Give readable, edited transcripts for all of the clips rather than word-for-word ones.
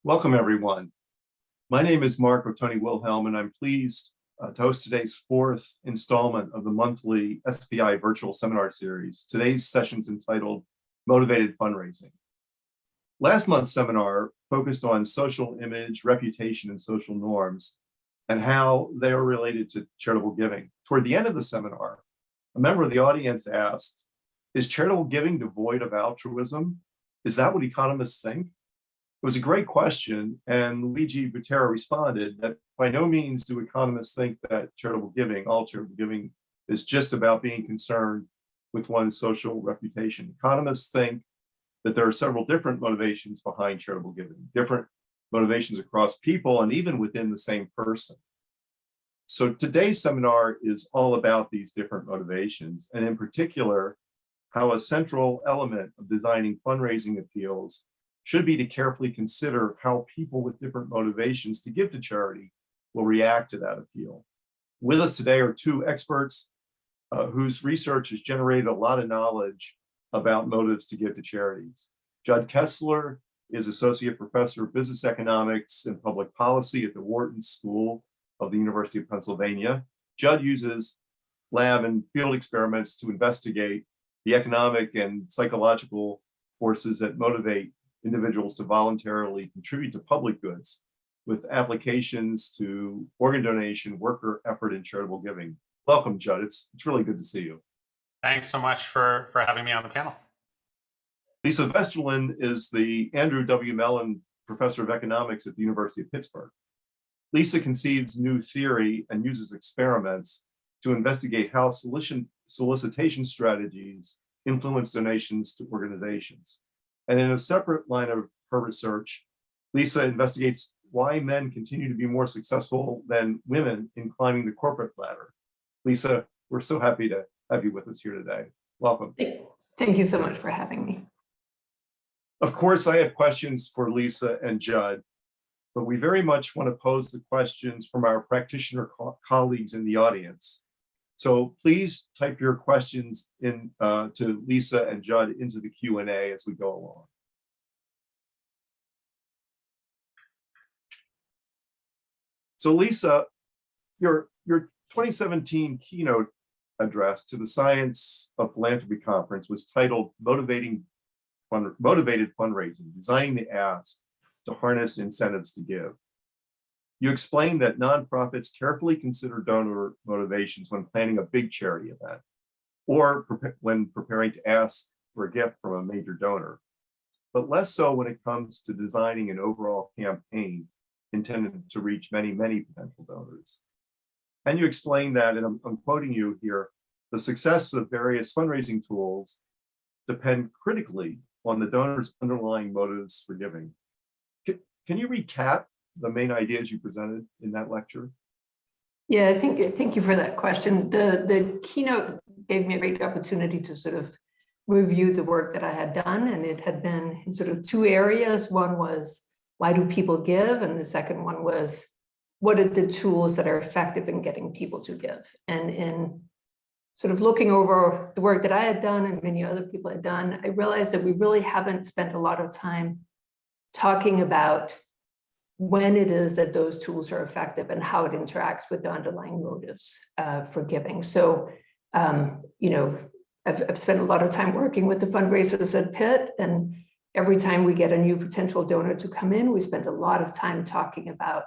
Welcome, everyone. My name is Mark Ottoni-Wilhelm, and I'm pleased to host today's fourth installment of the monthly SPI virtual seminar series. Today's session is entitled Motivated Fundraising. Last month's seminar focused on social image, reputation, and social norms, and how they are related to charitable giving. Toward the end of the seminar, a member of the audience asked, is charitable giving devoid of altruism? Is that what economists think? It was a great question, and Luigi Butera responded that by no means do economists think that all charitable giving, is just about being concerned with one's social reputation. Economists think that there are several different motivations behind charitable giving, different motivations across people and even within the same person. So today's seminar is all about these different motivations, and in particular, how a central element of designing fundraising appeals should be to carefully consider how people with different motivations to give to charity will react to that appeal. With us today are two experts whose research has generated a lot of knowledge about motives to give to charities. Judd Kessler is Associate Professor of Business Economics and Public Policy at the Wharton School of the University of Pennsylvania. Judd uses lab and field experiments to investigate the economic and psychological forces that motivate individuals to voluntarily contribute to public goods with applications to organ donation, worker effort, and charitable giving. Welcome, Judd. It's really good to see you. Thanks so much for having me on the panel. Lise Vesterlund is the Andrew W. Mellon Professor of Economics at the University of Pittsburgh. Lise conceives new theory and uses experiments to investigate how solicitation strategies influence donations to organizations. And in a separate line of her research, Lise investigates why men continue to be more successful than women in climbing the corporate ladder. Lise, we're so happy to have you with us here today. Welcome. Thank you so much for having me. Of course, I have questions for Lise and Judd, but we very much want to pose the questions from our practitioner colleagues in the audience. So please type your questions in to Lise and Judd into the Q&A as we go along. So Lise, your 2017 keynote address to the Science of Philanthropy conference was titled Motivated Fundraising, Designing the Ask to Harness Incentives to Give. You explained that nonprofits carefully consider donor motivations when planning a big charity event or when preparing to ask for a gift from a major donor, but less so when it comes to designing an overall campaign intended to reach many, many potential donors. And you explained that, and I'm quoting you here, the success of various fundraising tools depend critically on the donor's underlying motives for giving. Can you recap the main ideas you presented in that lecture? Yeah, thank you for that question. The keynote gave me a great opportunity to sort of review the work that I had done, and it had been in sort of two areas. One was, why do people give? And the second one was, what are the tools that are effective in getting people to give? And in sort of looking over the work that I had done and many other people had done, I realized that we really haven't spent a lot of time talking about when it is that those tools are effective and how it interacts with the underlying motives for giving. So, I've spent a lot of time working with the fundraisers at Pitt, and every time we get a new potential donor to come in, we spend a lot of time talking about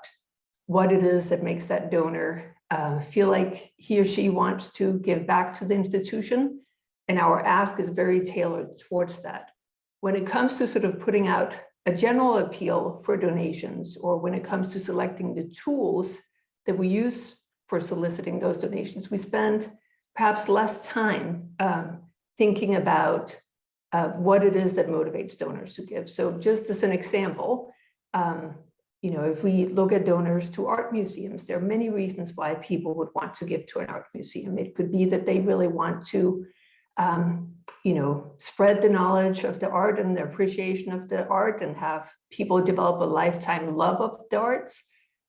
what it is that makes that donor feel like he or she wants to give back to the institution. And our ask is very tailored towards that. When it comes to sort of putting out a general appeal for donations, or when it comes to selecting the tools that we use for soliciting those donations, we spend perhaps less time thinking about what it is that motivates donors to give. So just as an example, if we look at donors to art museums, there are many reasons why people would want to give to an art museum. It could be that they really want to spread the knowledge of the art and the appreciation of the art and have people develop a lifetime love of the arts.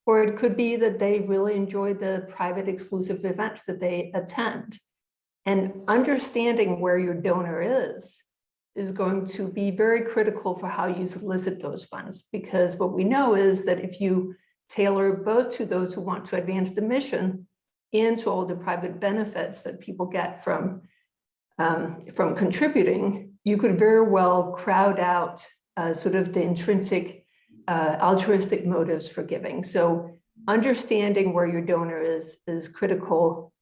Or it could be that they really enjoy the private exclusive events that they attend. And understanding where your donor is is going to be very critical for how you solicit those funds, because what we know is that if you tailor both to those who want to advance the mission and to all the private benefits that people get from contributing, you could very well crowd out sort of the intrinsic altruistic motives for giving. So understanding where your donor is critical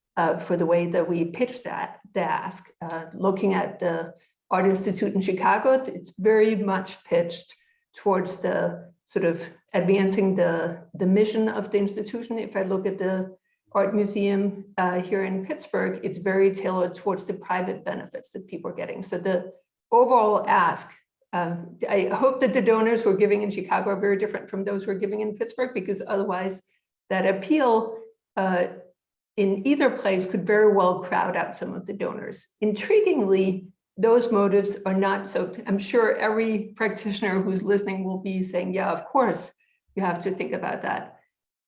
for the way that we pitch the ask. Looking at the Art Institute in Chicago, it's very much pitched towards the sort of advancing the mission of the institution. If I look at the Art Museum here in Pittsburgh, it's very tailored towards the private benefits that people are getting. So the overall ask, I hope that the donors who are giving in Chicago are very different from those who are giving in Pittsburgh, because otherwise that appeal in either place could very well crowd out some of the donors. Intriguingly, those motives are not, so I'm sure every practitioner who's listening will be saying, yeah, of course, you have to think about that.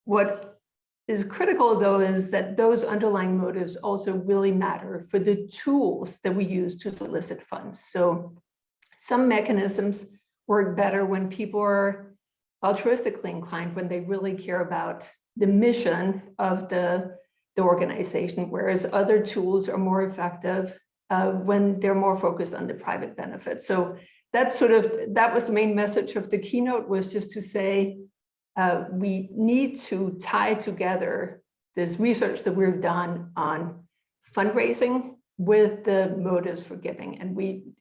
What is critical though is that those underlying motives also really matter for the tools that we use to solicit funds. So some mechanisms work better when people are altruistically inclined, when they really care about the mission of the organization, whereas other tools are more effective when they're more focused on the private benefits. So that's that was the main message of the keynote, was just to say, we need to tie together this research that we've done on fundraising with the motives for giving. And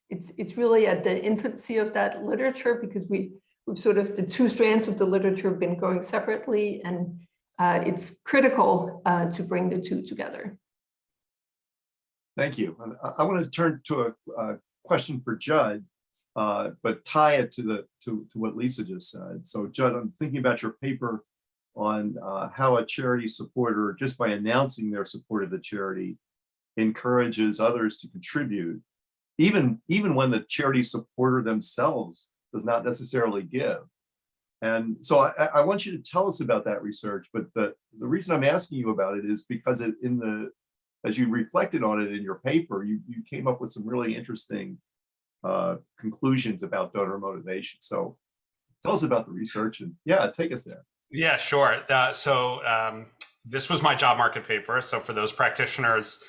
it's really at the infancy of that literature, because we've sort of, the two strands of the literature have been going separately, and it's critical to bring the two together. Thank you. I want to turn to a question for Judd, but tie it to what Lisa just said. So Judd, I'm thinking about your paper on how a charity supporter, just by announcing their support of the charity, encourages others to contribute, even when the charity supporter themselves does not necessarily give. And so I want you to tell us about that research, but the reason I'm asking you about it is because as you reflected on it in your paper, you came up with some really interesting conclusions about donor motivation. So tell us about the research, and yeah, take us there. Yeah, sure. This was my job market paper. So for those practitioners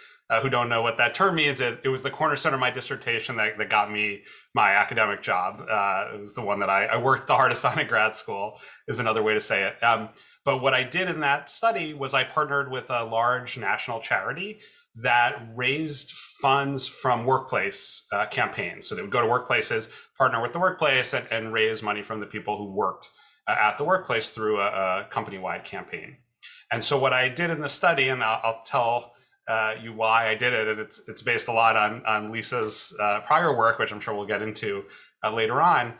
who don't know what that term means, it was the cornerstone of my dissertation that got me my academic job. It was the one that I worked the hardest on in grad school, is another way to say it. But what I did in that study was I partnered with a large national charity that raised funds from workplace campaigns. So they would go to workplaces, partner with the workplace, and raise money from the people who worked at the workplace through a company-wide campaign. And so what I did in the study, and I'll tell you why I did it, and it's based a lot on Lisa's prior work, which I'm sure we'll get into later on.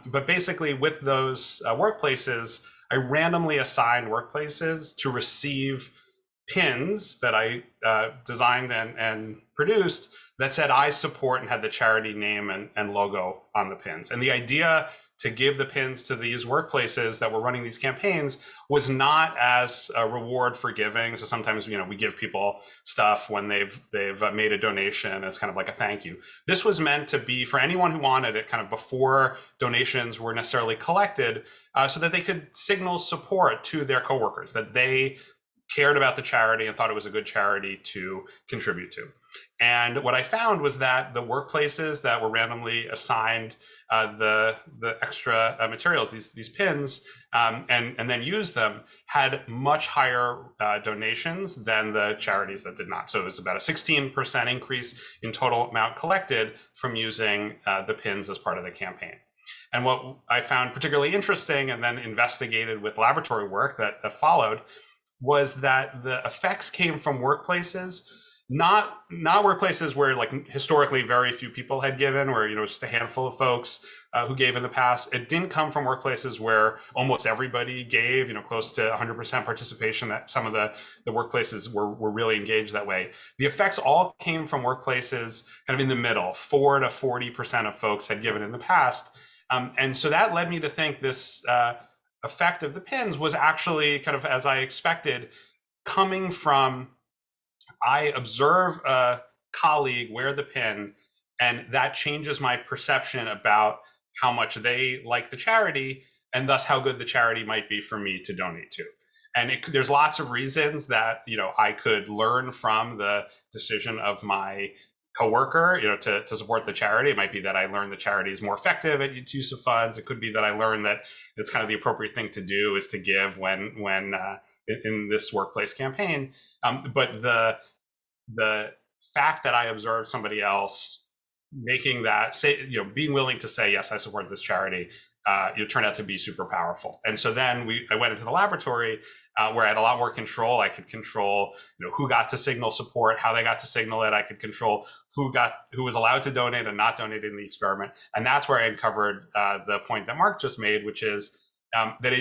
But basically with those workplaces, I randomly assigned workplaces to receive pins that I designed and produced that said I support, and had the charity name and logo on the pins. And the idea to give the pins to these workplaces that were running these campaigns was not as a reward for giving. So sometimes, we give people stuff when they've made a donation as kind of like a thank you. This was meant to be for anyone who wanted it kind of before donations were necessarily collected, so that they could signal support to their coworkers, that they cared about the charity and thought it was a good charity to contribute to. And what I found was that the workplaces that were randomly assigned the extra materials, these pins, and then used them, had much higher donations than the charities that did not. So it was about a 16% increase in total amount collected from using the pins as part of the campaign. And what I found particularly interesting, and then investigated with laboratory work that followed, was that the effects came from workplaces, not workplaces where like historically very few people had given, where just a handful of folks who gave in the past. It didn't come from workplaces where almost everybody gave, close to 100% participation, that some of the workplaces were really engaged that way. The effects all came from workplaces kind of in the middle. 4 to 40% of folks had given in the past. And so that led me to think this effect of the pins was actually kind of, as I expected, coming from, I observe a colleague wear the pin, And that changes my perception about how much they like the charity and thus how good the charity might be for me to donate to. And there's lots of reasons that, I could learn from the decision of my coworker, to support the charity. It might be that I learned the charity is more effective at its use of funds. It could be that I learned that it's kind of the appropriate thing to do is to give when in this workplace campaign. But the fact that I observed somebody else making that being willing to say, yes, I support this charity, it turned out to be super powerful. And so then I went into the laboratory where I had a lot more control. I could control, who got to signal support, how they got to signal it. I could control who was allowed to donate and not donate in the experiment. And that's where I uncovered the point that Mark just made, which is that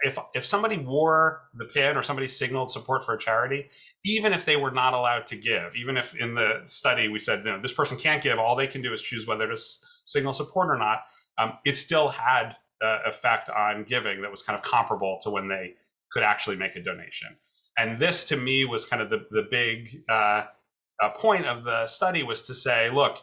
if somebody wore the pin or somebody signaled support for a charity, even if they were not allowed to give, even if in the study we said, this person can't give, all they can do is choose whether to signal support or not, it still had effect on giving that was kind of comparable to when they could actually make a donation. And this to me was kind of the big point of the study, was to say, look,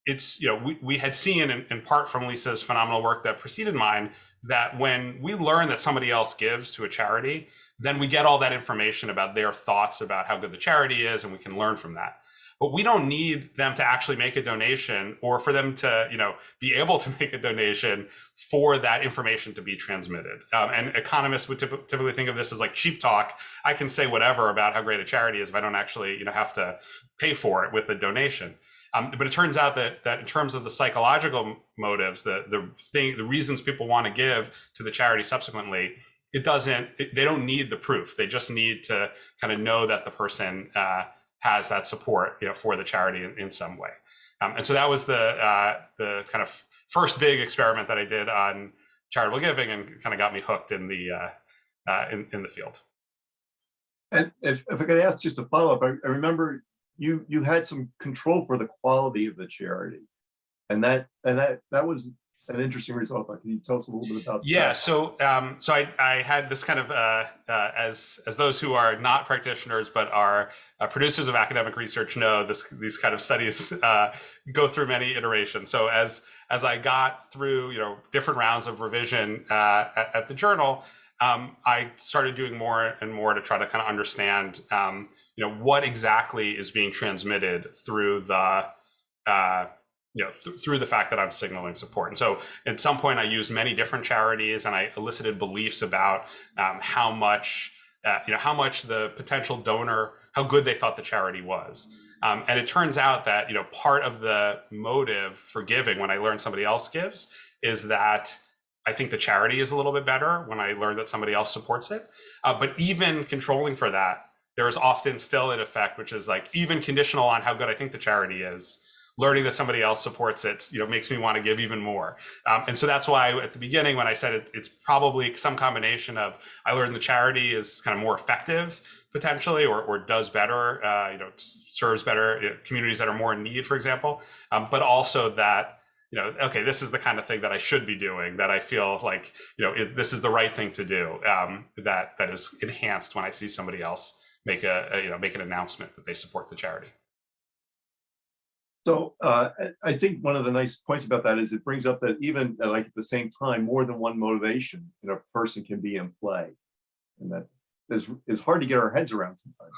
it's, we had seen in part from Lisa's phenomenal work that preceded mine, that when we learn that somebody else gives to a charity, then we get all that information about their thoughts about how good the charity is, and we can learn from that. But we don't need them to actually make a donation, or for them to, be able to make a donation for that information to be transmitted. And economists would typically think of this as like cheap talk. I can say whatever about how great a charity is if I don't actually, have to pay for it with a donation. But it turns out that in terms of the psychological motives, the reasons people want to give to the charity subsequently, they don't need the proof. They just need to kind of know that the person has that support, for the charity in some way. And so that was the kind of first big experiment that I did on charitable giving, and kind of got me hooked in the in the field. And if I could ask just a follow-up, I remember you had some control for the quality of the charity, and that was an interesting result. Can you tell us a little bit about that? Yeah, so I had this kind of as those who are not practitioners but are producers of academic research know, these kind of studies go through many iterations. So as I got through different rounds of revision at the journal, I started doing more and more to try to kind of understand what exactly is being transmitted through the through the fact that I'm signaling support. And so at some point I used many different charities, and I elicited beliefs about how much the potential donor, how good they thought the charity was. And it turns out that, part of the motive for giving when I learn somebody else gives is that I think the charity is a little bit better when I learn that somebody else supports it. But even controlling for that, there is often still an effect, which is like, even conditional on how good I think the charity is, learning that somebody else supports it, makes me want to give even more. And so that's why at the beginning, when I said it's probably some combination of, I learned the charity is kind of more effective potentially, or does better, serves better communities that are more in need, for example. But also that, okay, this is the kind of thing that I should be doing, that I feel like, this is the right thing to do, that is enhanced when I see somebody else make an announcement that they support the charity. So I think one of the nice points about that is it brings up that even like at the same time, more than one motivation in a person can be in play, and that is hard to get our heads around sometimes.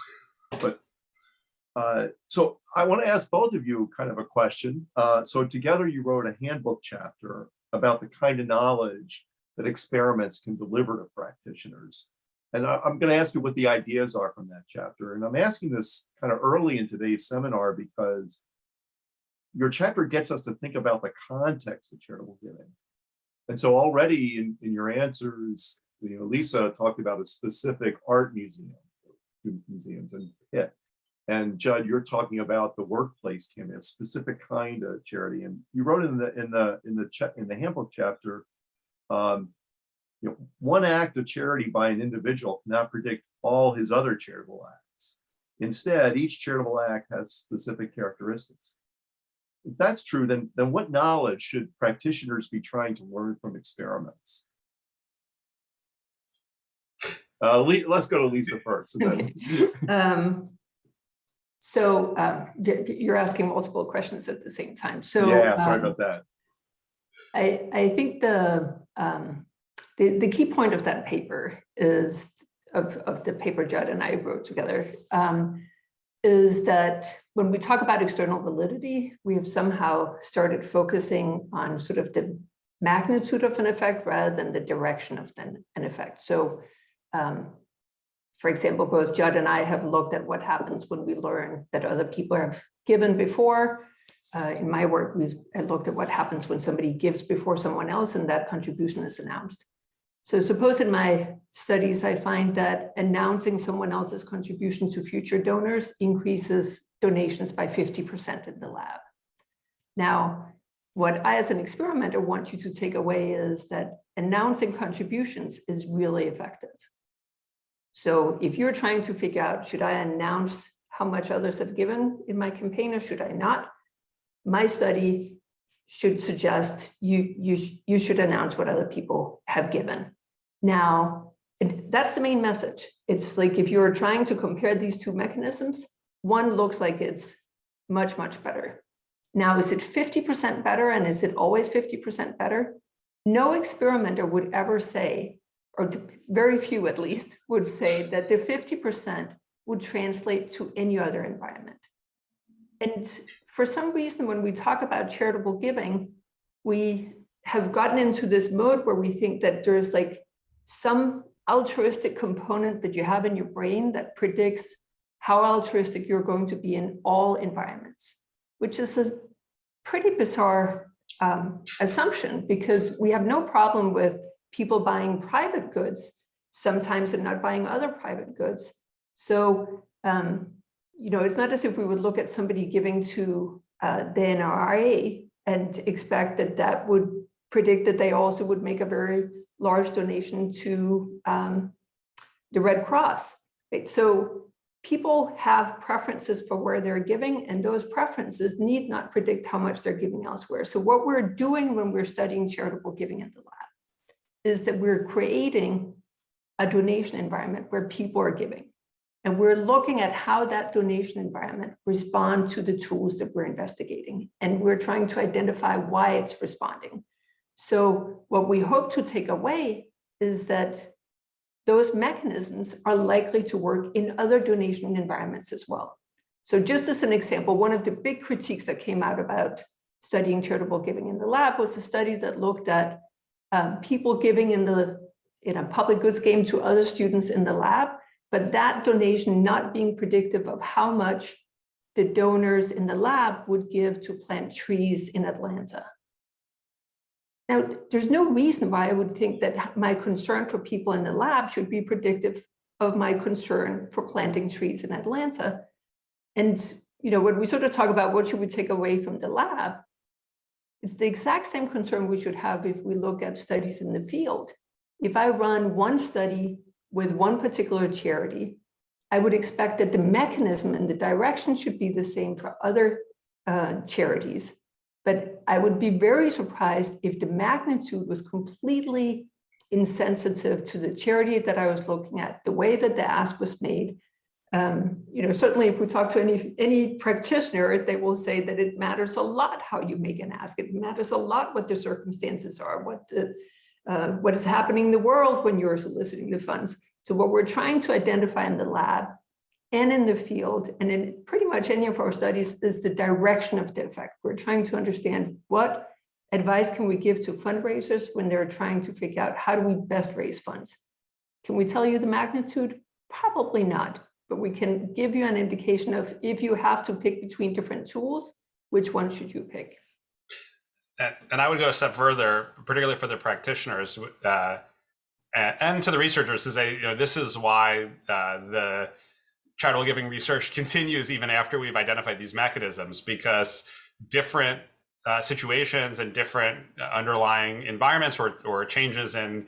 But so I want to ask both of you kind of a question. So together you wrote a handbook chapter about the kind of knowledge that experiments can deliver to practitioners. And I'm going to ask you what the ideas are from that chapter. And I'm asking this kind of early in today's seminar because your chapter gets us to think about the context of charitable giving. And so already in your answers, Lisa talked about a specific art museum, museums and Pitt. And Judd, you're talking about the workplace campaign, a specific kind of charity. And you wrote in the handbook chapter, one act of charity by an individual cannot predict all his other charitable acts. Instead, each charitable act has specific characteristics. If that's true, then what knowledge should practitioners be trying to learn from experiments? Let's go to Lisa first. So you're asking multiple questions at the same time. So Yeah, sorry about that. I think the key point of that paper is of the paper Judd and I wrote together is that when we talk about external validity, we have somehow started focusing on sort of the magnitude of an effect rather than the direction of an effect. So for example, both Judd and I have looked at what happens when we learn that other people have given before. In my work, I looked at what happens when somebody gives before someone else and that contribution is announced. So suppose in my studies, I find that announcing someone else's contribution to future donors increases donations by 50% in the lab. Now, what I, as an experimenter, want you to take away is that announcing contributions is really effective. So if you're trying to figure out, should I announce how much others have given in my campaign or should I not? My study should suggest you should announce what other people have given. Now, that's the main message. It's like if you're trying to compare these two mechanisms, one looks like it's much, much better. Now, is it 50% better and is it always 50% better? No experimenter would ever say, or very few at least, would say that the 50% would translate to any other environment. And for some reason, when we talk about charitable giving, we have gotten into this mode where we think that there's like some altruistic component that you have in your brain that predicts how altruistic you're going to be in all environments, which is a pretty bizarre assumption because we have no problem with people buying private goods sometimes and not buying other private goods. So, it's not as if we would look at somebody giving to the NRA and expect that that would predict that they also would make a very large donation to the Red Cross. Right? So people have preferences for where they're giving, and those preferences need not predict how much they're giving elsewhere. So what we're doing when we're studying charitable giving in the lab is that we're creating a donation environment where people are giving. And we're looking at how that donation environment responds to the tools that we're investigating. And we're trying to identify why it's responding. So what we hope to take away is that those mechanisms are likely to work in other donation environments as well. So just as an example, one of the big critiques that came out about studying charitable giving in the lab was a study that looked at people giving in a public goods game to other students in the lab, but that donation not being predictive of how much the donors in the lab would give to plant trees in Atlanta. Now, there's no reason why I would think that my concern for people in the lab should be predictive of my concern for planting trees in Atlanta. And, when we sort of talk about what should we take away from the lab, it's the exact same concern we should have if we look at studies in the field. If I run one study with one particular charity, I would expect that the mechanism and the direction should be the same for other charities. But I would be very surprised if the magnitude was completely insensitive to the charity that I was looking at, the way that the ask was made. Certainly if we talk to any practitioner, they will say that it matters a lot how you make an ask. It matters a lot what the circumstances are, what is happening in the world when you're soliciting the funds. So what we're trying to identify in the lab and in the field, and in pretty much any of our studies, is the direction of the effect. We're trying to understand what advice can we give to fundraisers when they're trying to figure out how do we best raise funds. Can we tell you the magnitude? Probably not, but we can give you an indication of if you have to pick between different tools, which one should you pick? And I would go a step further, particularly for the practitioners and to the researchers, to say, this is why the charitable giving research continues even after we've identified these mechanisms, because different situations and different underlying environments or changes in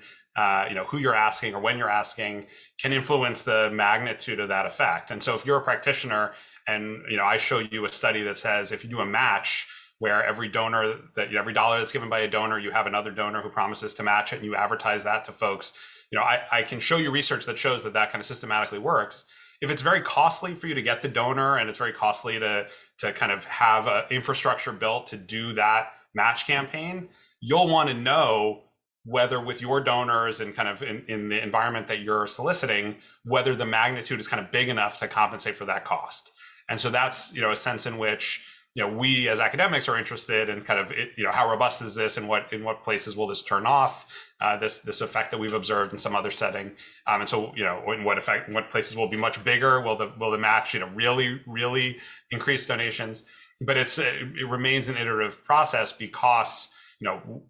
who you're asking or when you're asking can influence the magnitude of that effect. And so if you're a practitioner and I show you a study that says if you do a match where every donor every dollar that's given by a donor, you have another donor who promises to match it, and you advertise that to folks, I can show you research that shows that kind of systematically works. if it's very costly for you to get the donor and it's very costly to kind of have an infrastructure built to do that match campaign, you'll want to know whether with your donors and kind of in the environment that you're soliciting, whether the magnitude is kind of big enough to compensate for that cost. And so that's, a sense in which, we as academics are interested in kind of, how robust is this and in what places will this turn off this effect that we've observed in some other setting. And so, in what places will be much bigger, will the match, really increase donations? But it remains an iterative process because,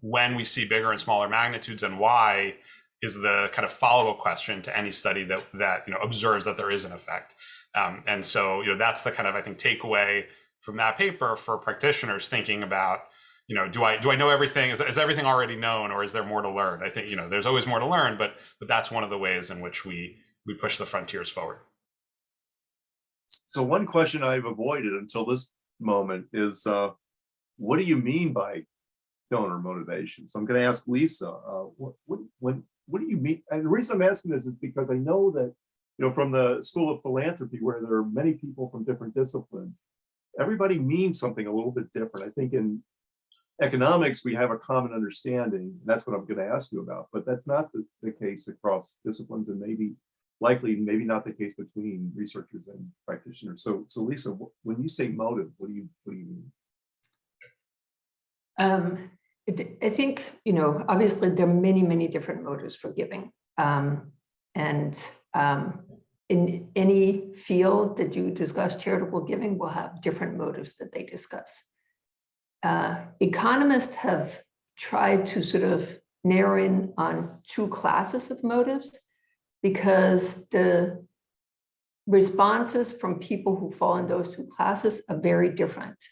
when we see bigger and smaller magnitudes and why is the kind of follow-up question to any study that observes that there is an effect. And so, that's the kind of, I think, takeaway from that paper for practitioners thinking about, do I know everything? Is everything already known, or is there more to learn? I think, there's always more to learn, but that's one of the ways in which we push the frontiers forward. So one question I've avoided until this moment is, what do you mean by donor motivation? So I'm going to ask Lisa, what do you mean? And the reason I'm asking this is because I know that, from the School of Philanthropy, where there are many people from different disciplines, everybody means something a little bit different. I think in economics, we have a common understanding. And that's what I'm going to ask you about, but that's not the case across disciplines, and maybe not the case between researchers and practitioners. So Lisa, when you say motive, what do you mean? I think, obviously there are many, many different motives for giving. In any field that you discuss charitable giving will have different motives that they discuss. Economists have tried to sort of narrow in on two classes of motives, because the responses from people who fall in those two classes are very different,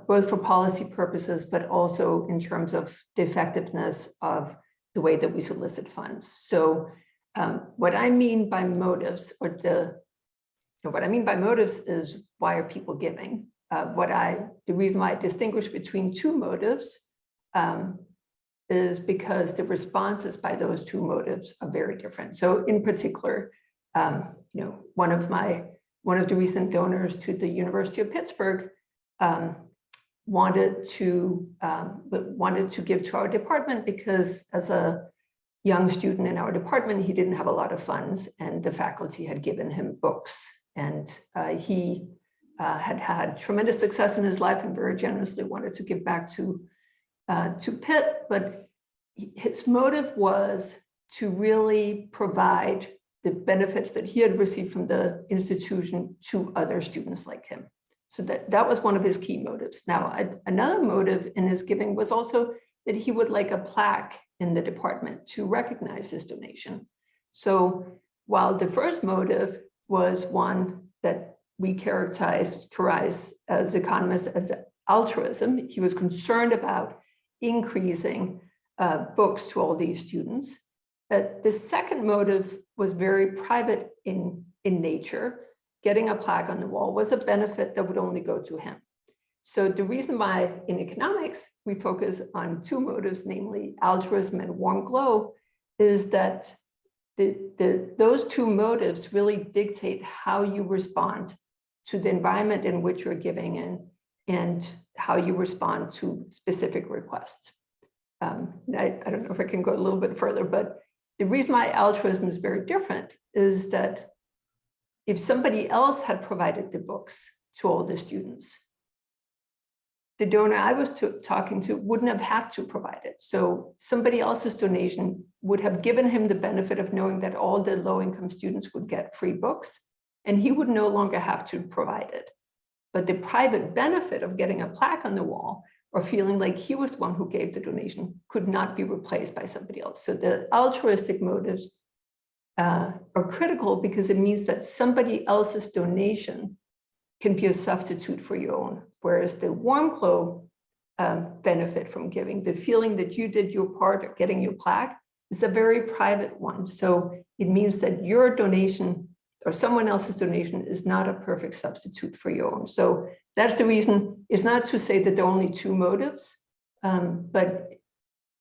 both for policy purposes, but also in terms of the effectiveness of the way that we solicit funds. So what I mean by motives, is why are people giving? The reason why I distinguish between two motives is because the responses by those two motives are very different. So in particular, one of the recent donors to the University of Pittsburgh wanted to give to our department because as a young student in our department, he didn't have a lot of funds, and the faculty had given him books. And he had tremendous success in his life and very generously wanted to give back to Pitt. But his motive was to really provide the benefits that he had received from the institution to other students like him. So that was one of his key motives. Now, another motive in his giving was also that he would like a plaque in the department to recognize his donation. So while the first motive was one that we characterize as economists as altruism, he was concerned about increasing books to all these students. The second motive was very private in nature. Getting a plaque on the wall was a benefit that would only go to him. So the reason why in economics we focus on two motives, namely altruism and warm glow, is that those two motives really dictate how you respond to the environment in which you're giving in and how you respond to specific requests. I don't know if I can go a little bit further, but the reason why altruism is very different is that if somebody else had provided the books to all the students, the donor I was talking to wouldn't have had to provide it. So somebody else's donation would have given him the benefit of knowing that all the low-income students would get free books, and he would no longer have to provide it. But the private benefit of getting a plaque on the wall or feeling like he was the one who gave the donation could not be replaced by somebody else. So the altruistic motives are critical because it means that somebody else's donation can be a substitute for your own. Whereas the warm glow benefit from giving, the feeling that you did your part of getting your plaque, is a very private one. So it means that your donation or someone else's donation is not a perfect substitute for your own. So that's the reason. It's not to say that there are only two motives, but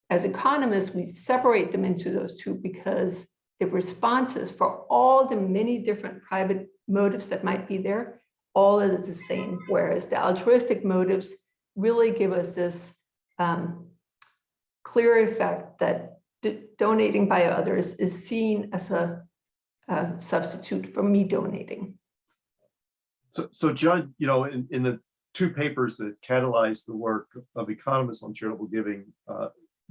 as economists, we separate them into those two because the responses for all the many different private motives that might be there, all of it is the same, whereas the altruistic motives really give us this clear effect that donating by others is seen as a substitute for me donating. So Judd, you know, in the two papers that catalyzed the work of economists on charitable giving,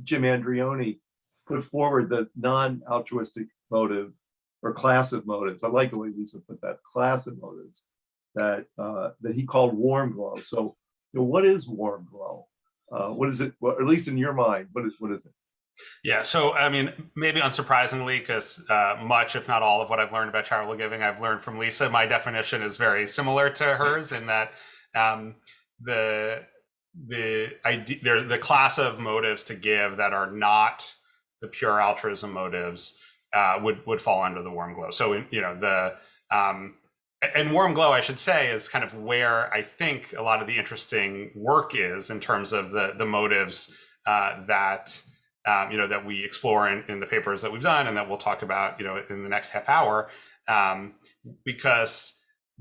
Jim Andreoni put forward the non-altruistic motive or class of motives. I like the way Lisa put that, class of motives that that he called warm glow. So, you know, what is warm glow? What is it? Well, at least in your mind, what is it? Yeah, so I mean, maybe unsurprisingly, because much, if not all, of what I've learned about charitable giving, I've learned from Lisa. My definition is very similar to hers in that the class of motives to give that are not the pure altruism motives would fall under the warm glow. So you know, the and warm glow, I should say, is kind of where I think a lot of the interesting work is in terms of the motives that you know, that we explore in the papers that we've done and that we'll talk about, you know, in the next half hour, because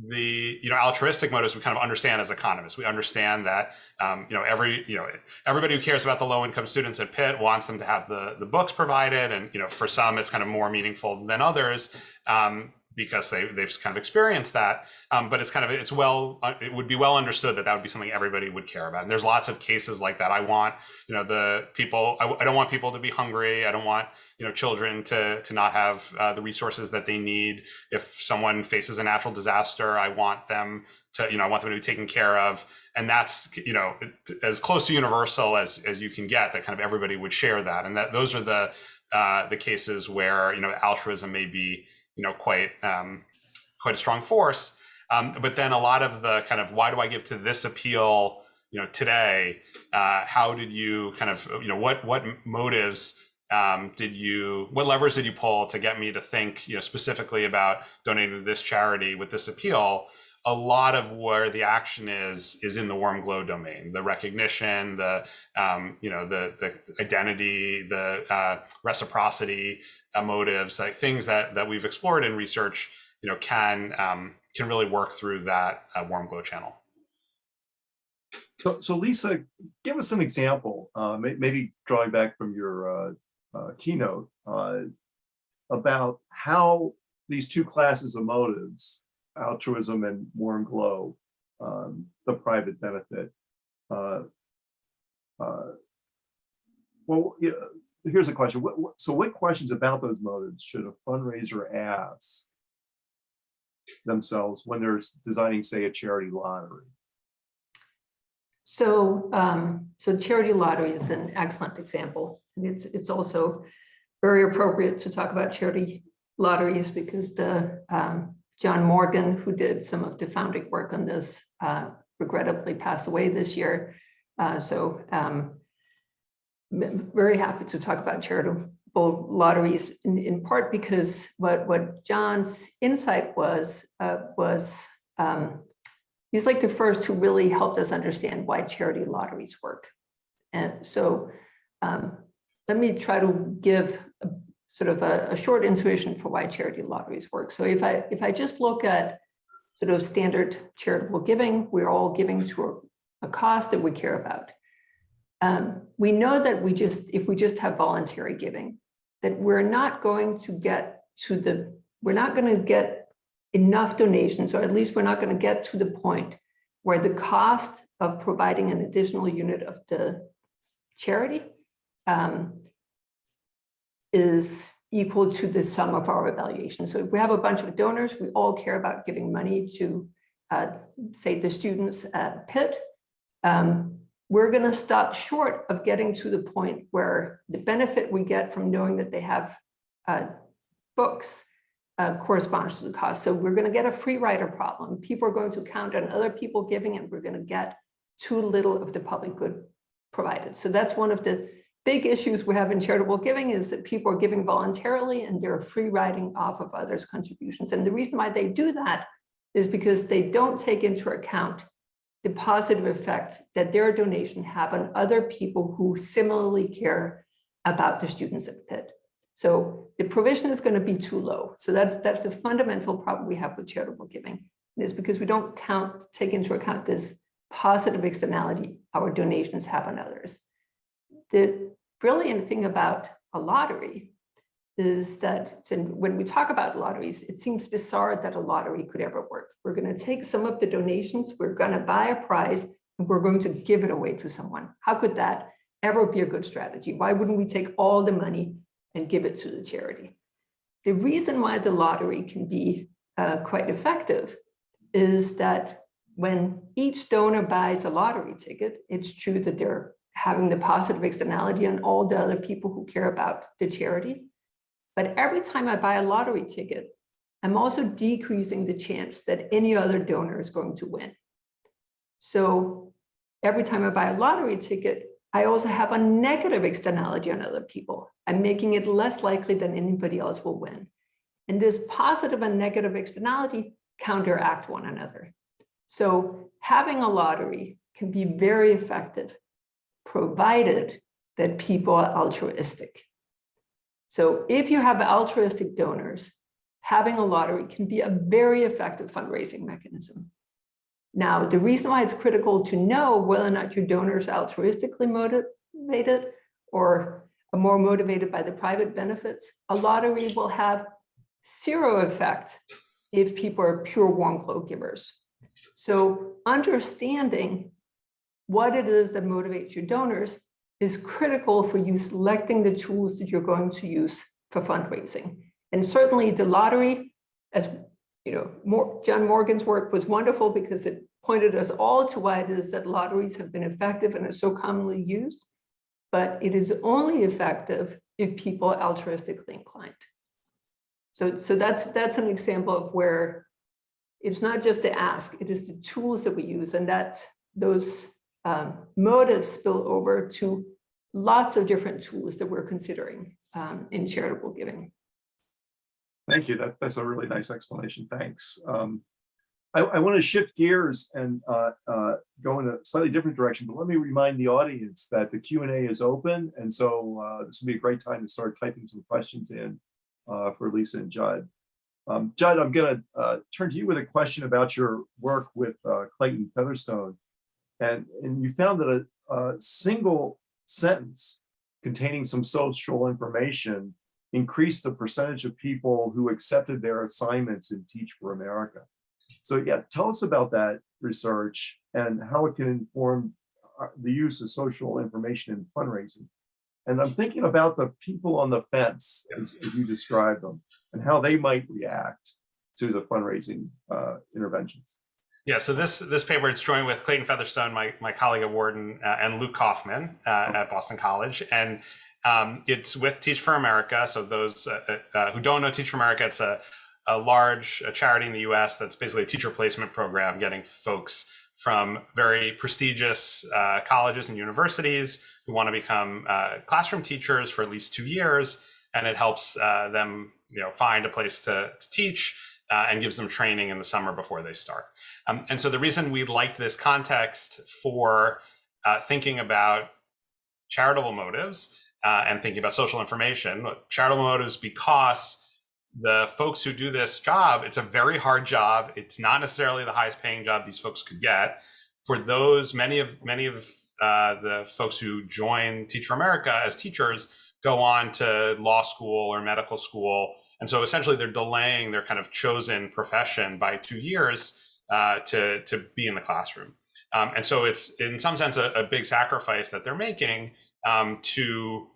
the, you know, altruistic motives we kind of understand as economists. We understand that you know, everybody who cares about the low income students at Pitt wants them to have the books provided, and you know, for some it's kind of more meaningful than others because they've kind of experienced that, but it's kind of, it would be well understood that would be something everybody would care about. And there's lots of cases like that. I want, you know, I don't want people to be hungry. I don't want, you know, children to not have the resources that they need. If someone faces a natural disaster, I want them to, you know, I want them to be taken care of. And that's, you know, as close to universal as you can get, that kind of everybody would share that. And that those are the cases where, you know, altruism may be, you know, quite a strong force. But then a lot of the kind of, why do I give to this appeal, you know, today? How did you kind of, you know, what motives what levers did you pull to get me to think, you know, specifically about donating to this charity with this appeal? A lot of where the action is in the warm glow domain, the recognition, the you know, the identity, the reciprocity motives, like things that we've explored in research, you know, can really work through that warm glow channel. So Lisa, give us an example, maybe drawing back from your keynote, about how these two classes of motives, altruism and warm glow, the private benefit. Well, yeah, here's a question. What questions about those motives should a fundraiser ask themselves when they're designing, say, a charity lottery? So, so charity lottery is an excellent example. And it's also very appropriate to talk about charity lotteries because the John Morgan, who did some of the founding work on this, regrettably passed away this year. Very happy to talk about charitable lotteries in part because what John's insight was he's like the first who really helped us understand why charity lotteries work. And so let me try to give sort of a short intuition for why charity lotteries work. So if I just look at sort of standard charitable giving, we're all giving to a cause that we care about. We know that if we just have voluntary giving, that we're not going to get enough donations, or at least we're not going to get to the point where the cost of providing an additional unit of the charity is equal to the sum of our evaluation. So if we have a bunch of donors, we all care about giving money to, say, the students at Pitt. We're going to stop short of getting to the point where the benefit we get from knowing that they have books corresponds to the cost. So we're going to get a free rider problem. People are going to count on other people giving, and we're going to get too little of the public good provided. So that's one of the big issues we have in charitable giving, is that people are giving voluntarily and they're free riding off of others' contributions. And the reason why they do that is because they don't take into account the positive effect that their donation have on other people who similarly care about the students at Pitt. So the provision is going to be too low. So that's the fundamental problem we have with charitable giving. And it's because we don't take into account this positive externality our donations have on others. The brilliant thing about a lottery is that when we talk about lotteries, it seems bizarre that a lottery could ever work. We're going to take some of the donations, we're going to buy a prize, and we're going to give it away to someone. How could that ever be a good strategy? Why wouldn't we take all the money and give it to the charity? The reason why the lottery can be quite effective is that when each donor buys a lottery ticket, it's true that they're having the positive externality on all the other people who care about the charity. But every time I buy a lottery ticket, I'm also decreasing the chance that any other donor is going to win. So every time I buy a lottery ticket, I also have a negative externality on other people. I'm making it less likely that anybody else will win. And this positive and negative externality counteract one another. So having a lottery can be very effective, provided that people are altruistic. So if you have altruistic donors, having a lottery can be a very effective fundraising mechanism. Now, the reason why it's critical to know whether or not your donors are altruistically motivated or are more motivated by the private benefits, a lottery will have zero effect if people are pure warm cloak givers. So understanding what it is that motivates your donors is critical for you selecting the tools that you're going to use for fundraising. And certainly the lottery, as you know, John Morgan's work was wonderful because it pointed us all to why it is that lotteries have been effective and are so commonly used, but it is only effective if people are altruistically inclined. So that's an example of where it's not just the ask, it is the tools that we use, and that those motives spill over to lots of different tools that we're considering in charitable giving. Thank you. That's a really nice explanation. Thanks. I want to shift gears and go in a slightly different direction, but let me remind the audience that the Q&A is open. And so this would be a great time to start typing some questions in for Lisa and Judd. Judd, I'm going to turn to you with a question about your work with Clayton Featherstone. And you found that a single sentence containing some social information increased the percentage of people who accepted their assignments in Teach for America. So yeah, tell us about that research and how it can inform the use of social information in fundraising. And I'm thinking about the people on the fence, as you described them, and how they might react to the fundraising interventions. Yeah, so this paper, it's joined with Clayton Featherstone, my colleague at Wharton, and Luke Kaufman at Boston College. And it's with Teach for America. So those who don't know Teach for America, it's a large charity in the US that's basically a teacher placement program, getting folks from very prestigious colleges and universities who want to become classroom teachers for at least 2 years. And it helps them find a place to teach and gives them training in the summer before they start. And so the reason we like this context for thinking about charitable motives and thinking about social information, charitable motives, because the folks who do this job, it's a very hard job. It's not necessarily the highest paying job these folks could get. For those, many of the folks who join Teach for America as teachers go on to law school or medical school. And so essentially they're delaying their kind of chosen profession by 2 years to be in the classroom. And so it's in some sense a big sacrifice that they're making to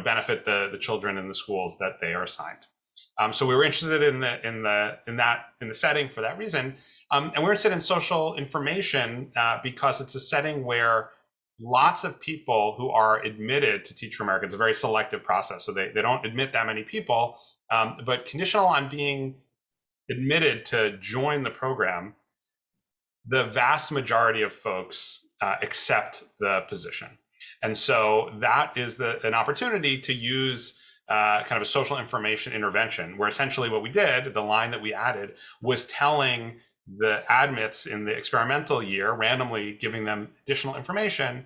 benefit the children in the schools that they are assigned. So we were interested in the setting for that reason. And we're interested in social information because it's a setting where lots of people who are admitted to Teach for America, it's a very selective process. So they don't admit that many people, but conditional on being admitted to join the program, the vast majority of folks accept the position. And so that is an opportunity to use kind of a social information intervention, where essentially what we did, the line that we added, was telling the admits in the experimental year, randomly giving them additional information,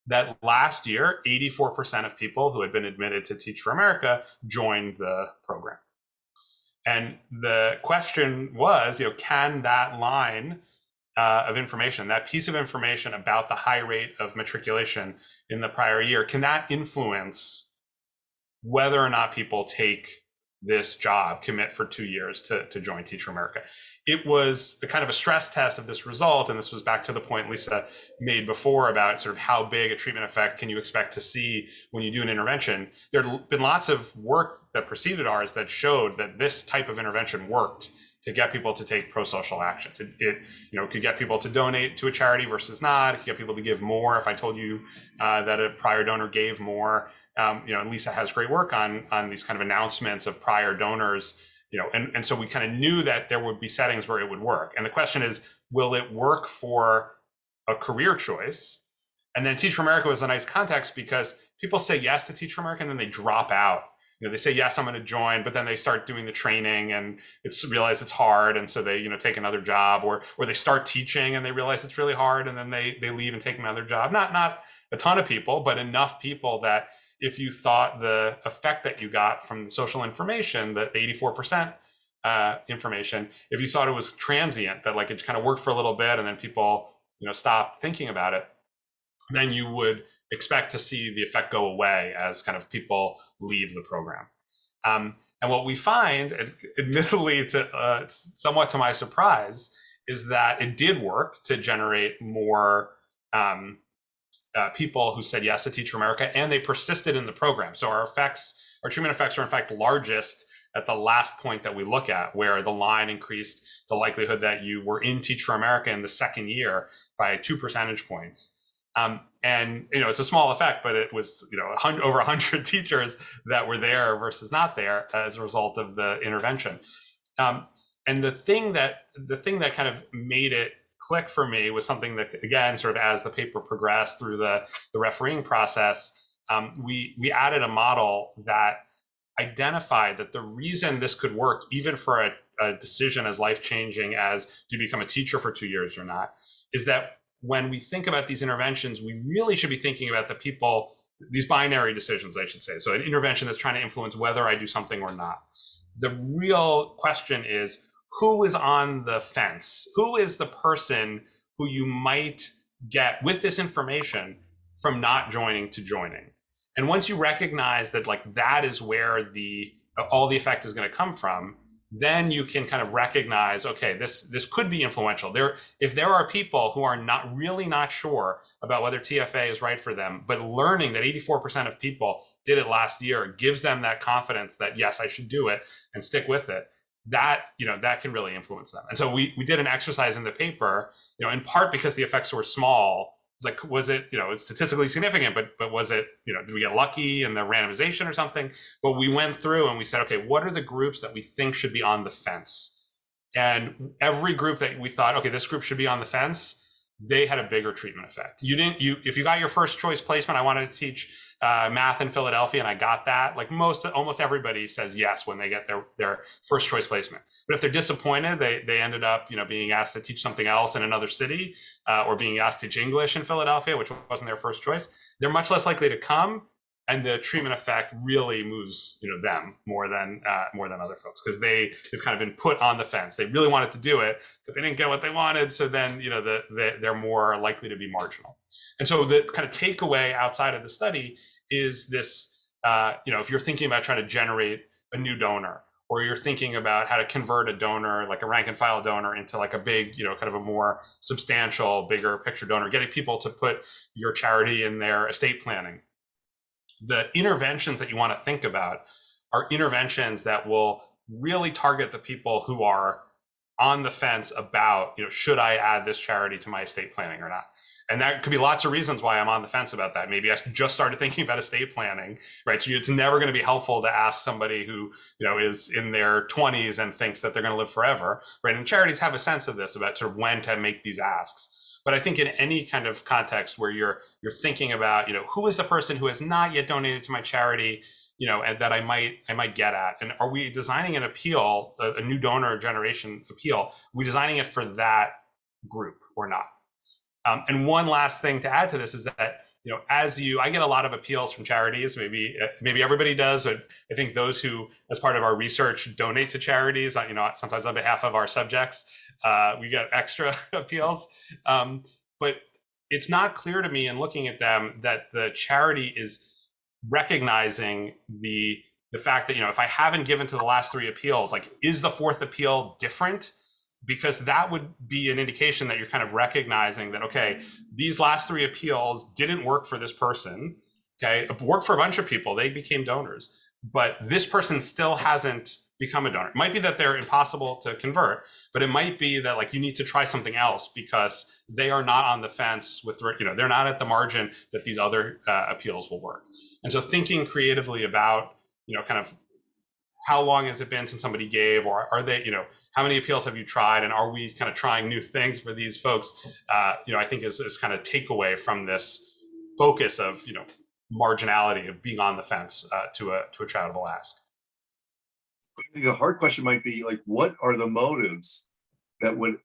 that last year, 84% of people who had been admitted to Teach for America joined the program. And the question was, can that line of information, that piece of information about the high rate of matriculation in the prior year, can that influence whether or not people take this job, commit for 2 years to join Teach for America? It was a kind of a stress test of this result. And this was back to the point Lisa made before about sort of how big a treatment effect can you expect to see when you do an intervention. There had been lots of work that preceded ours that showed that this type of intervention worked to get people to take pro-social actions. It could get people to donate to a charity versus not. It could get people to give more. If I told you that a prior donor gave more, and Lisa has great work on these kind of announcements of prior donors, and so we kind of knew that there would be settings where it would work. And the question is, will it work for a career choice? And then Teach for America was a nice context because people say yes to Teach for America and then they drop out. They say, yes, I'm going to join, but then they start doing the training and realize it's hard. And so they, take another job, or they start teaching and they realize it's really hard. And then they leave and take another job. Not a ton of people, but enough people that if you thought the effect that you got from the social information, the 84% information, if you thought it was transient, that like it kind of worked for a little bit and then people, stopped thinking about it, then you would expect to see the effect go away as kind of people leave the program. And what we find, admittedly, somewhat to my surprise, is that it did work to generate more people who said yes to Teach for America, and they persisted in the program. So our treatment effects are in fact largest at the last point that we look at, where the line increased the likelihood that you were in Teach for America in the second year by 2 percentage points. And it's a small effect, but it was over 100 teachers that were there versus not there as a result of the intervention. And the thing that kind of made it click for me was something that, again, sort of as the paper progressed through the refereeing process, we added a model that identified that the reason this could work, even for a decision as life-changing as do you become a teacher for 2 years or not, is that when we think about these interventions, we really should be thinking about the people, these binary decisions, I should say. So an intervention that's trying to influence whether I do something or not. The real question is, who is on the fence? Who is the person who you might get with this information from not joining to joining? And once you recognize that like that is where all the effect is going to come from, then you can kind of recognize, okay, this could be influential. If there are people who are not sure about whether TFA is right for them, but learning that 84% of people did it last year gives them that confidence that, yes, I should do it and stick with it, that can really influence them. And so we did an exercise in the paper, in part because the effects were small. It's like, was it, it's statistically significant, but was it, did we get lucky in the randomization or something? But we went through and we said, okay, what are the groups that we think should be on the fence? And every group that we thought, okay, this group should be on the fence, they had a bigger treatment effect. If you got your first choice placement, I wanted to teach math in Philadelphia, and I got that. Like almost everybody says yes when they get their first choice placement. But if they're disappointed, they ended up being asked to teach something else in another city, or being asked to teach English in Philadelphia, which wasn't their first choice. They're much less likely to come, and the treatment effect really moves them more than other folks, because they've kind of been put on the fence. They really wanted to do it, but they didn't get what they wanted. So then they're more likely to be marginal. And so the kind of takeaway outside of the study is this: if you're thinking about trying to generate a new donor, or you're thinking about how to convert a donor, like a rank and file donor, into like a big, kind of a more substantial, bigger picture donor, getting people to put your charity in their estate planning. The interventions that you want to think about are interventions that will really target the people who are on the fence about, should I add this charity to my estate planning or not? And that could be lots of reasons why I'm on the fence about that. Maybe I just started thinking about estate planning, right? So it's never going to be helpful to ask somebody who, is in their 20s and thinks that they're going to live forever, right? And charities have a sense of this about sort of when to make these asks. But I think in any kind of context where you're thinking about, who is the person who has not yet donated to my charity, and that I might get at, and are we designing an appeal, a new donor generation appeal? Are we designing it for that group or not? And one last thing to add to this is that, I get a lot of appeals from charities. Maybe everybody does, but I think those who, as part of our research, donate to charities, sometimes on behalf of our subjects, we get extra appeals. But it's not clear to me in looking at them that the charity is recognizing the fact that, if I haven't given to the last 3 appeals, like, is the 4th appeal different? Because that would be an indication that you're kind of recognizing that, okay, these last 3 appeals didn't work for this person. Okay, it worked for a bunch of people. They became donors, but this person still hasn't become a donor. It might be that they're impossible to convert, but it might be that, like, you need to try something else because they are not on the fence with, they're not at the margin that these other appeals will work. And so thinking creatively about, kind of how long has it been since somebody gave, or are they, how many appeals have you tried, and are we kind of trying new things for these folks? I think is kind of takeaway from this focus of, marginality, of being on the fence to a charitable ask. The hard question might be, like, what are the motives that would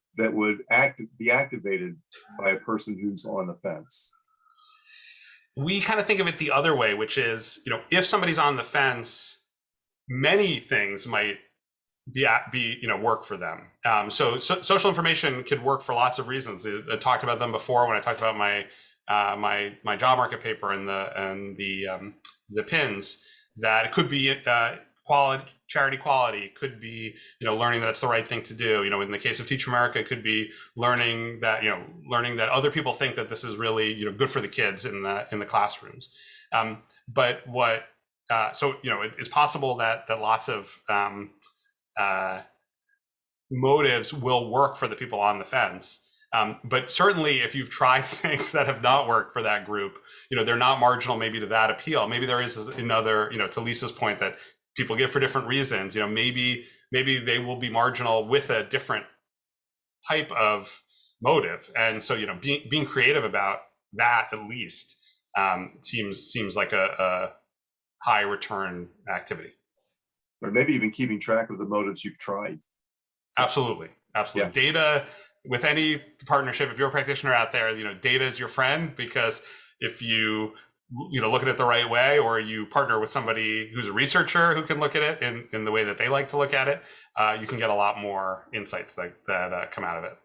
be activated by a person who's on the fence? We kind of think of it the other way, which is, if somebody's on the fence, many things might be work for them. So social information could work for lots of reasons. I talked about them before when I talked about my my job market paper and the pins. That it could be charity quality, could be learning that it's the right thing to do. In the case of Teach America, it could be learning that other people think that this is really good for the kids in the classrooms. But what so it's possible that lots of motives will work for the people on the fence. But certainly if you've tried things that have not worked for that group, they're not marginal maybe to that appeal. Maybe there is another, to Lisa's point, that people give for different reasons. Maybe they will be marginal with a different type of motive. And so, being creative about that at least seems like a high return activity. Or maybe even keeping track of the motives you've tried. Absolutely. Yeah. Data with any partnership, if you're a practitioner out there, data is your friend, because if you look at it the right way, or you partner with somebody who's a researcher who can look at it in the way that they like to look at it, you can get a lot more insights that come out of it.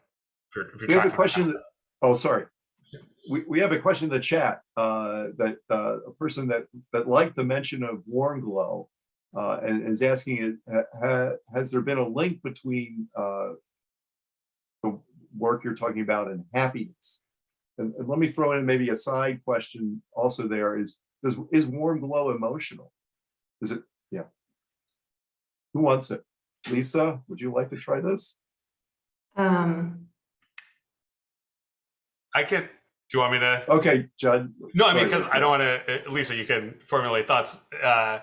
If you're we have a question. Oh, sorry. We have a question in the chat that a person that liked the mention of warm glow and is asking, has there been a link between the work you're talking about and happiness? And let me throw in maybe a side question also there is warm glow emotional? Is it? Yeah. Who wants it? Lisa, would you like to try this? I could. Do you want me to? Okay, Judd. No, I mean, because I don't want to. Lisa, you can formulate thoughts. I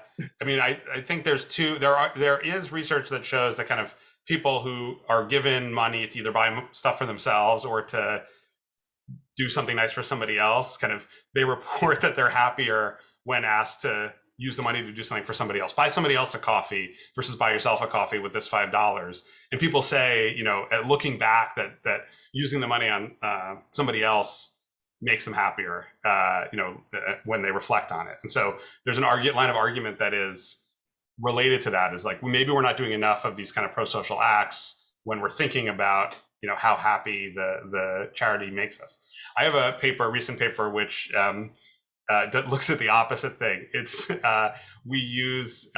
think there is research that shows that kind of people who are given money to either buy stuff for themselves or to do something nice for somebody else, kind of, they report that they're happier when asked to use the money to do something for somebody else. Buy somebody else a coffee versus buy yourself a coffee with this $5. And people say, looking back, that using the money on somebody else makes them happier, when they reflect on it. And so there's an line of argument that is related to that, is like, maybe we're not doing enough of these kind of pro-social acts when we're thinking about how happy the charity makes us. I have a recent paper, which that looks at the opposite thing. It's we use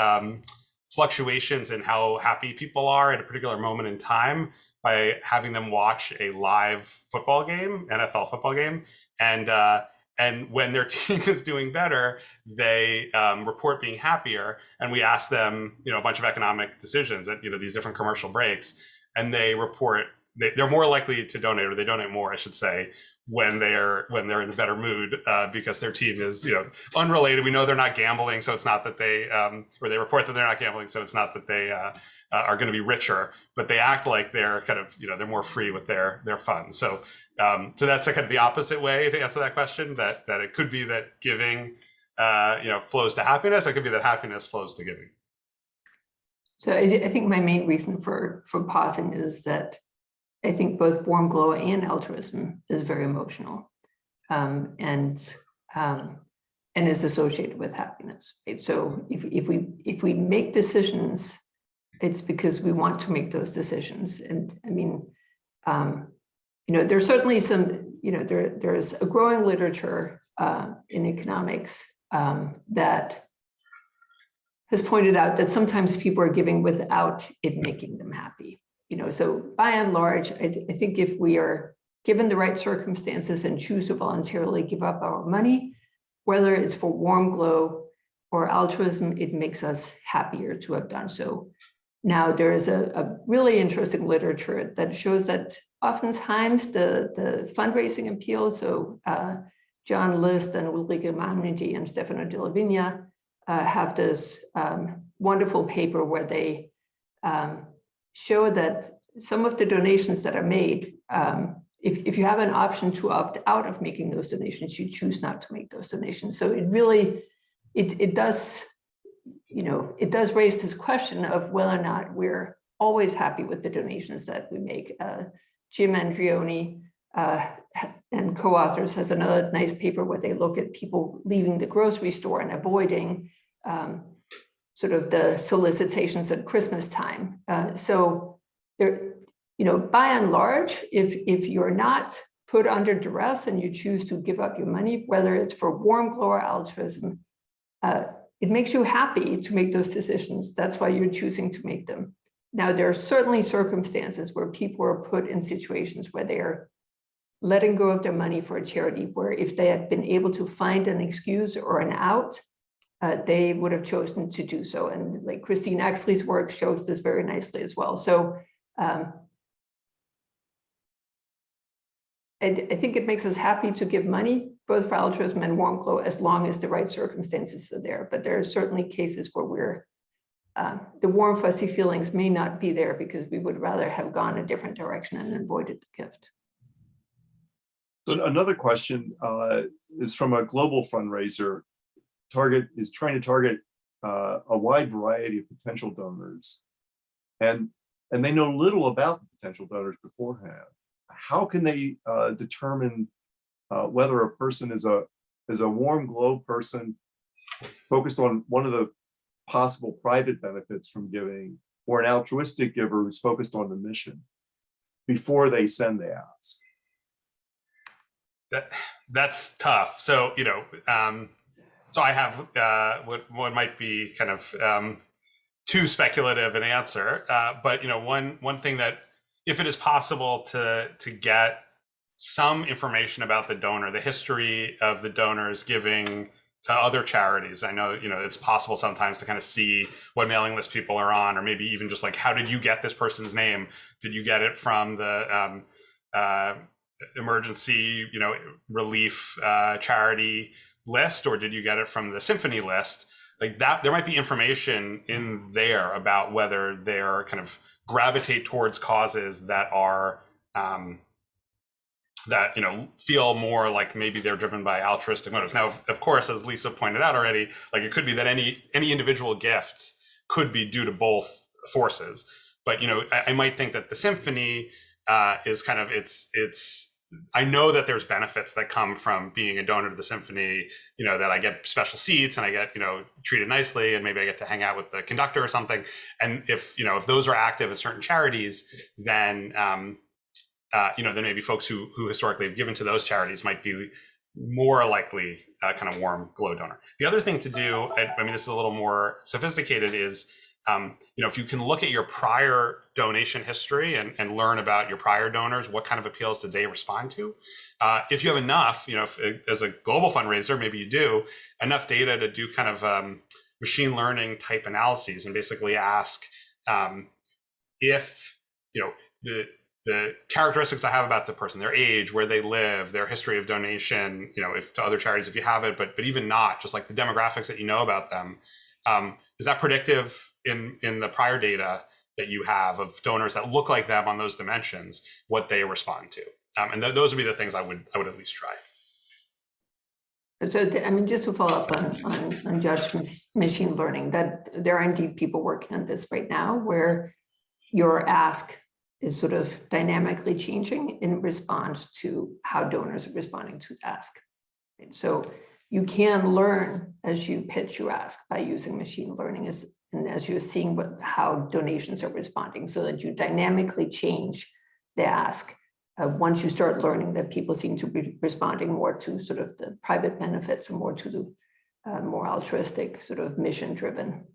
fluctuations in how happy people are at a particular moment in time by having them watch a live football game, NFL football game, and when their team is doing better, they report being happier. And we ask them, a bunch of economic decisions at these different commercial breaks, and they report they're more likely to donate, or they donate more, I should say, when they're in a better mood, because their team is unrelated. We know they're not gambling, so it's not that they or they report that they're not gambling, so it's not that they are going to be richer, but they act like they're kind of they're more free with their funds. So that's kind of the opposite way to answer that question. That it could be that giving flows to happiness. It could be that happiness flows to giving. So I think my main reason for pausing is that I think both warm glow and altruism is very emotional. and is associated with happiness. Right? So if we make decisions, it's because we want to make those decisions. And I mean, there's certainly some, there's a growing literature in economics that has pointed out that sometimes people are giving without it making them happy. So by and large, I think if we are given the right circumstances and choose to voluntarily give up our money, whether it's for warm glow or altruism, it makes us happier to have done so. Now, there is a really interesting literature that shows that oftentimes the fundraising appeal, so John List and Ulrike Mahmudi and Stefano Della Vigna have this wonderful paper where they show that some of the donations that are made, if you have an option to opt out of making those donations, you choose not to make those donations. So it really, it does raise this question of whether or not we're always happy with the donations that we make. Jim Andrioni and co-authors has another nice paper where they look at people leaving the grocery store and avoiding sort of the solicitations at Christmas time. So there, by and large, if you're not put under duress and you choose to give up your money, whether it's for warm glow or altruism, it makes you happy to make those decisions. That's why you're choosing to make them. Now, there are certainly circumstances where people are put in situations where they're letting go of their money for a charity, where if they had been able to find an excuse or an out, they would have chosen to do so. And like Christine Axley's work shows this very nicely as well. So I think it makes us happy to give money, both for altruism and warm glow, as long as the right circumstances are there. But there are certainly cases where the warm, fuzzy feelings may not be there because we would rather have gone a different direction and avoided the gift. So another question is from a global fundraiser. Target is trying to target a wide variety of potential donors, and they know little about the potential donors beforehand. How can they determine whether a person is a warm glow person focused on one of the possible private benefits from giving, or an altruistic giver who's focused on the mission before they send the ask? That's tough. So, so I have what might be kind of too speculative an answer, but one thing that, if it is possible to get some information about the donor, the history of the donors giving to other charities. I know, it's possible sometimes to kind of see what mailing list people are on, or maybe even just like, how did you get this person's name? Did you get it from the emergency, relief charity list, or did you get it from the symphony list? Like that, there might be information in there about whether they're kind of gravitate towards causes that are that feel more like maybe they're driven by altruistic motives. Now, of course, as Lisa pointed out already, like it could be that any individual gift could be due to both forces. But I might think that the symphony is kind of it's. I know that there's benefits that come from being a donor to the symphony. That I get special seats and I get treated nicely, and maybe I get to hang out with the conductor or something. And if those are active at certain charities, then then maybe folks who historically have given to those charities might be more likely kind of warm glow donor. The other thing to do, I mean, this is a little more sophisticated, is if you can look at your prior donation history and learn about your prior donors, what kind of appeals did they respond to? If you have enough, if, as a global fundraiser, maybe you do enough data to do kind of machine learning type analyses and basically ask if the characteristics I have about the person, their age, where they live, their history of donation, if to other charities, if you have it, but even not, just like the demographics that you know about them, is that predictive in the prior data that you have of donors that look like them on those dimensions, what they respond to? And those would be the things I would at least try. So, I mean, just to follow up on Judd's machine learning, that there are indeed people working on this right now where your ask is sort of dynamically changing in response to how donors are responding to the ask. And so you can learn as you pitch your ask by using machine learning and as you're seeing how donations are responding, so that you dynamically change the ask once you start learning that people seem to be responding more to sort of the private benefits and more to the more altruistic sort of mission-driven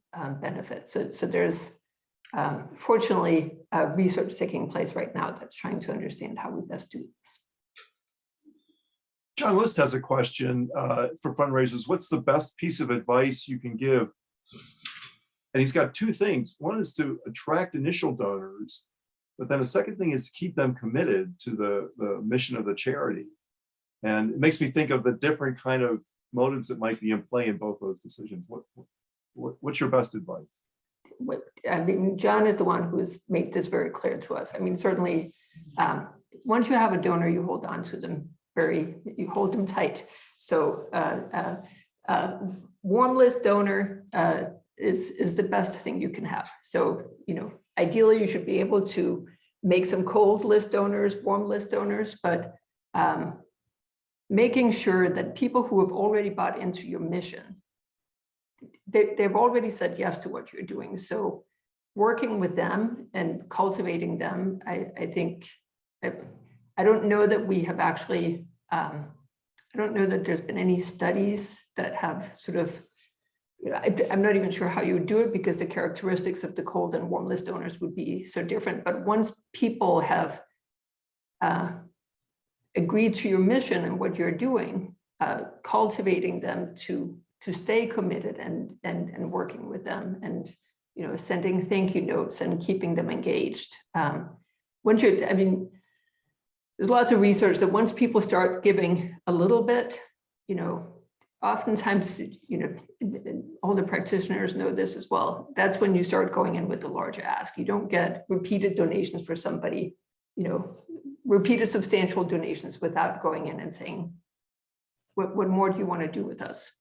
benefits. So there's fortunately research taking place right now that's trying to understand how we best do this. John List has a question for fundraisers. What's the best piece of advice you can give? And he's got two things. One is to attract initial donors, but then the second thing is to keep them committed to the mission of the charity. And it makes me think of the different kind of motives that might be in play in both those decisions. What's your best advice? I mean, John is the one who's made this very clear to us. I mean, certainly, once you have a donor, you hold on to them you hold them tight. So warm list donor is the best thing you can have. So, ideally you should be able to make some cold list donors, warm list donors, but making sure that people who have already bought into your mission, they've already said yes to what you're doing. So working with them and cultivating them, I think, I don't know that we have actually, I don't know that there's been any studies that have sort of, I'm not even sure how you would do it, because the characteristics of the cold and warm list donors would be so different. But once people have agreed to your mission and what you're doing, cultivating them to stay committed and working with them, and sending thank you notes and keeping them engaged. Once you're, I mean, there's lots of research that once people start giving a little bit, oftentimes, all the practitioners know this as well. That's when you start going in with the larger ask. You don't get repeated donations for somebody, repeated substantial donations without going in and saying, what more do you want to do with us?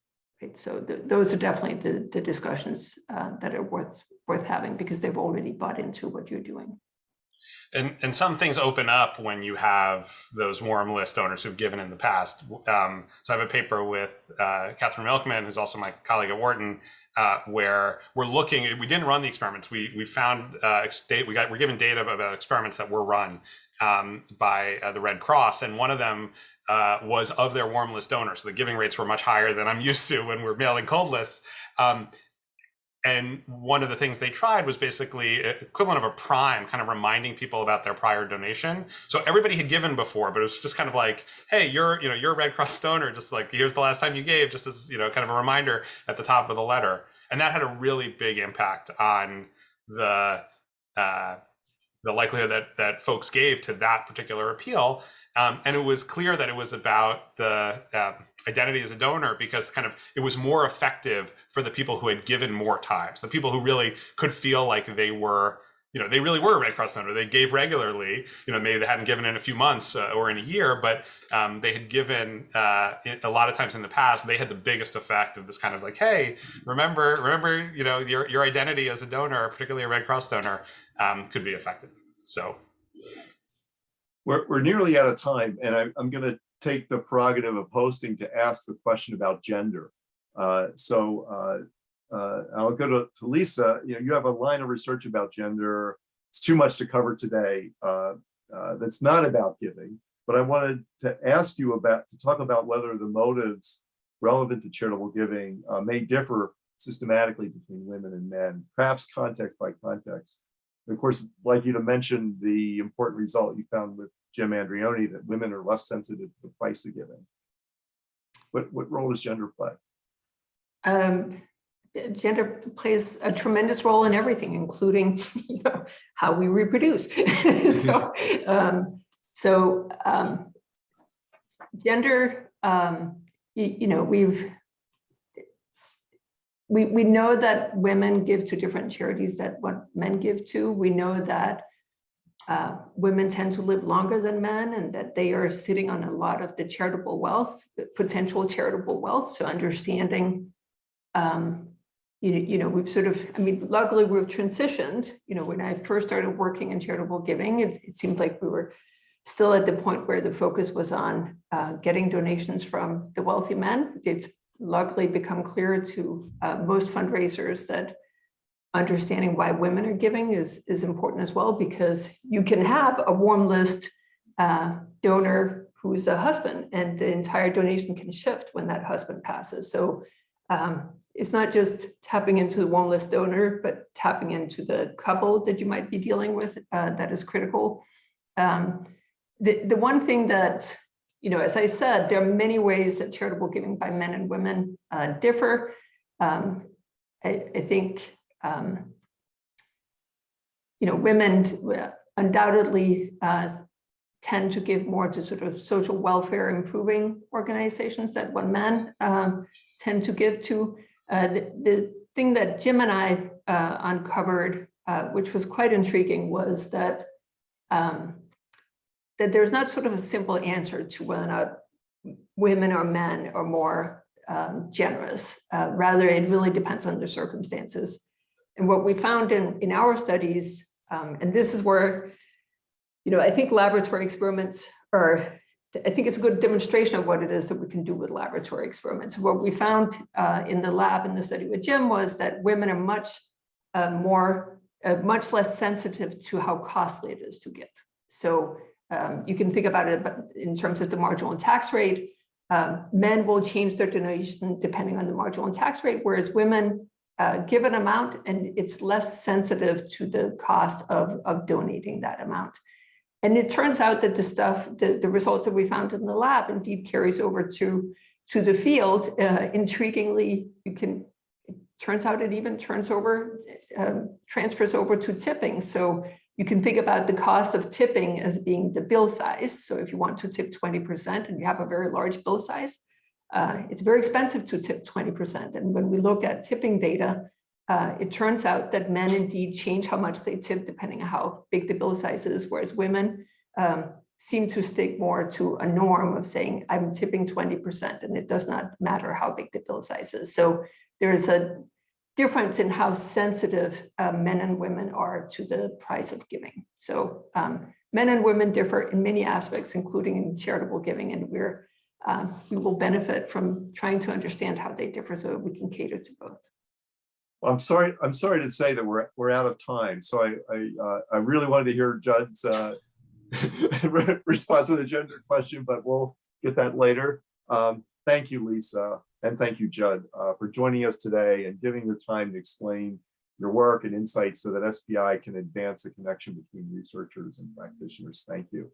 Right. So those are definitely the discussions that are worth having, because they've already bought into what you're doing. And some things open up when you have those warm list donors who've given in the past. So I have a paper with Catherine Milkman, who's also my colleague at Wharton, where we're looking. We didn't run the experiments. We found we're given data about experiments that were run by the Red Cross, and one of them was of their warm list donors. So the giving rates were much higher than I'm used to when we're mailing cold lists. And one of the things they tried was basically equivalent of a prime, kind of reminding people about their prior donation. So everybody had given before, but it was just kind of like, hey, you're a Red Cross donor, just like, here's the last time you gave, just as, kind of a reminder at the top of the letter. And that had a really big impact on the likelihood that folks gave to that particular appeal. And it was clear that it was about the identity as a donor, because it was more effective for the people who had given more times, the people who really could feel like they were, they really were a Red Cross donor. They gave regularly, maybe they hadn't given in a few months or in a year, but they had given a lot of times in the past. They had the biggest effect of this kind of like, hey, remember, your identity as a donor, particularly a Red Cross donor, could be effective. So. We're nearly out of time, and I'm going to take the prerogative of hosting to ask the question about gender. So I'll go to Lisa. You have a line of research about gender. It's too much to cover today. That's not about giving, but I wanted to ask you to talk about whether the motives relevant to charitable giving may differ systematically between women and men, perhaps context by context. And of course, I'd like you to mention the important result you found with Jim Andrioni, that women are less sensitive to the price of giving. What role does gender play? Gender plays a tremendous role in everything, including how we reproduce. Gender, we know that women give to different charities than what men give to. We know that women tend to live longer than men, and that they are sitting on a lot of the charitable wealth, the potential charitable wealth. So understanding, we've sort of, luckily we've transitioned. When I first started working in charitable giving, it seemed like we were still at the point where the focus was on getting donations from the wealthy men. It's luckily become clear to most fundraisers that understanding why women are giving is important as well, because you can have a warm list donor who's a husband, and the entire donation can shift when that husband passes. So it's not just tapping into the warm list donor, but tapping into the couple that you might be dealing with that is critical. The one thing that, as I said, there are many ways that charitable giving by men and women differ. I think, women undoubtedly tend to give more to sort of social welfare improving organizations that what men tend to give to. The thing that Jim and I uncovered, which was quite intriguing, was that that there's not sort of a simple answer to whether or not women or men are more generous. Rather, it really depends on the circumstances. And what we found in our studies, and this is where, I think laboratory experiments I think it's a good demonstration of what it is that we can do with laboratory experiments. What we found in the lab in the study with Jim was that women are much less sensitive to how costly it is to give. So you can think about it in terms of the marginal tax rate. Men will change their donation depending on the marginal tax rate, whereas women give an amount and it's less sensitive to the cost of donating that amount. And it turns out that the results that we found in the lab indeed carries over to the field. Intriguingly, it turns out it even transfers over to tipping. So you can think about the cost of tipping as being the bill size. So if you want to tip 20% and you have a very large bill size, it's very expensive to tip 20%. And when we look at tipping data, it turns out that men indeed change how much they tip depending on how big the bill size is, whereas women seem to stick more to a norm of saying, I'm tipping 20%, and it does not matter how big the bill size is. So there's a difference in how sensitive men and women are to the price of giving. So men and women differ in many aspects, including in charitable giving, and we will benefit from trying to understand how they differ so that we can cater to both. Well, I'm sorry to say that we're out of time. So I really wanted to hear Judd's response to the gender question, but we'll get that later. Thank you, Lisa, and thank you, Judd, for joining us today and giving your time to explain your work and insights so that SPI can advance the connection between researchers and practitioners. Thank you.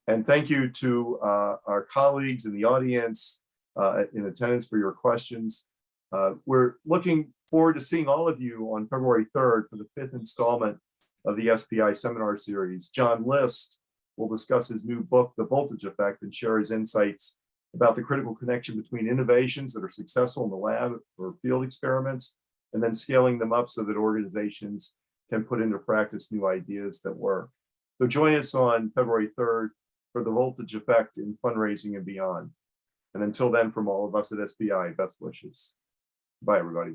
And thank you to our colleagues in the audience in attendance for your questions. We're looking forward to seeing all of you on February 3rd for the 5th installment of the SPI seminar series. John List will discuss his new book, The Voltage Effect, and share his insights about the critical connection between innovations that are successful in the lab or field experiments, and then scaling them up so that organizations can put into practice new ideas that work. So join us on February 3rd for The Voltage Effect in fundraising and beyond. And until then, from all of us at SPI, best wishes. Bye, everybody.